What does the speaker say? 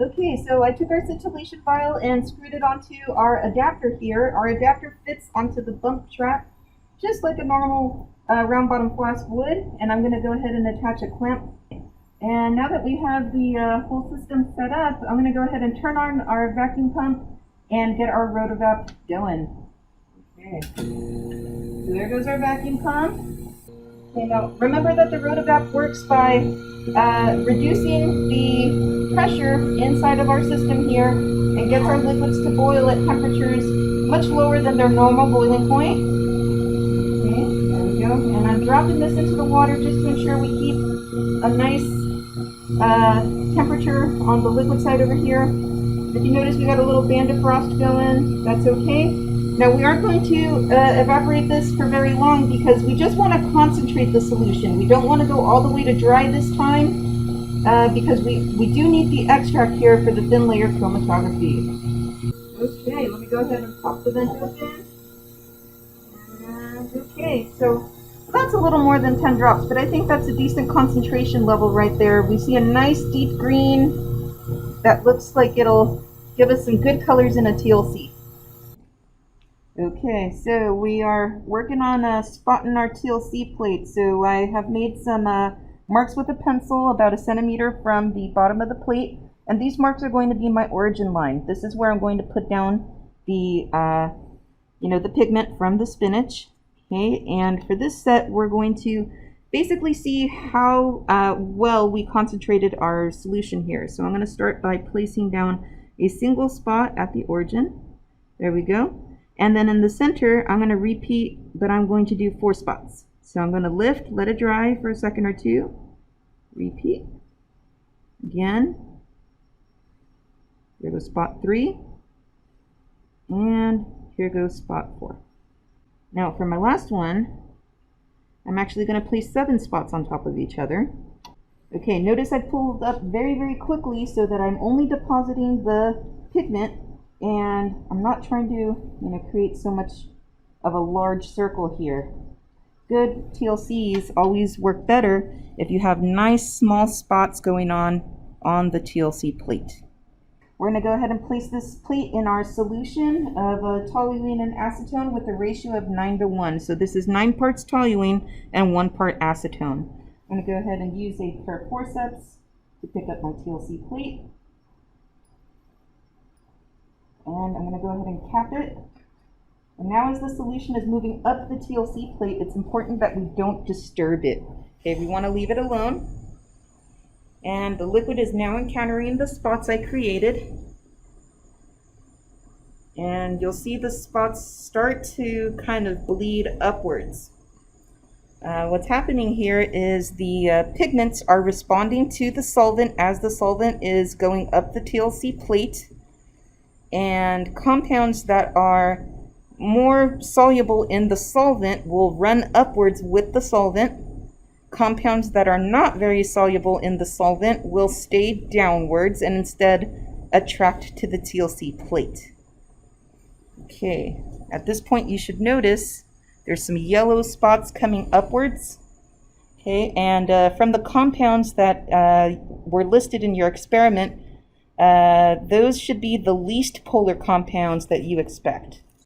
Okay, so I took our scintillation vial and screwed it onto our adapter here. Our adapter fits onto the bump trap just like a normal round bottom flask would, and I'm going to go ahead and attach a clamp. And now that we have the whole system set up, I'm going to go ahead and turn on our vacuum pump and get our rotovap going. Okay, so there goes our vacuum pump. Okay, now remember that the rotovap works by reducing the pressure inside of our system here and gets our liquids to boil at temperatures much lower than their normal boiling point. Okay, there we go. And I'm dropping this into the water just to ensure we keep a nice temperature on the liquid side over here. If you notice we got a little band of frost going, that's okay. Now we aren't going to evaporate this for very long because we just want to concentrate the solution. We don't want to go all the way to dry this time because we do need the extract here for the thin layer chromatography. Okay, let me go ahead and pop the vent open. And okay, so that's a little more than 10 drops, but I think that's a decent concentration level right there. We see a nice deep green that looks like it'll give us some good colors in a TLC. Okay, so we are working on spotting our TLC plate. So I have made some marks with a pencil about 1 centimeter from the bottom of the plate, and these marks are going to be my origin line. This is where I'm going to put down the the pigment from the spinach. Okay, and for this set, we're going to basically see how well we concentrated our solution here. So I'm going to start by placing down a single spot at the origin. There we go. And then in the center, I'm going to repeat, but I'm going to do 4 spots. So I'm going to lift, let it dry for a second or two, repeat, again, here goes spot 3, and here goes spot 4. Now for my last one, I'm actually going to place 7 spots on top of each other. Okay, notice I pulled up very, very quickly so that I'm only depositing the pigment and I'm not trying to, create so much of a large circle here. Good TLCs always work better if you have nice small spots going on the TLC plate. We're going to go ahead and place this plate in our solution of toluene and acetone with a ratio of 9:1. So this is 9 parts toluene and 1 part acetone. I'm going to go ahead and use a pair of forceps to pick up my TLC plate. And I'm going to go ahead and cap it. And now as the solution is moving up the TLC plate, it's important that we don't disturb it. Okay, we want to leave it alone. And the liquid is now encountering the spots I created. And you'll see the spots start to kind of bleed upwards. What's happening here is the pigments are responding to the solvent as the solvent is going up the TLC plate. And compounds that are more soluble in the solvent will run upwards with the solvent. Compounds that are not very soluble in the solvent will stay downwards and instead attract to the TLC plate. Okay, at this point you should notice there's some yellow spots coming upwards. Okay, and from the compounds that were listed in your experiment, those should be the least polar compounds that you expect.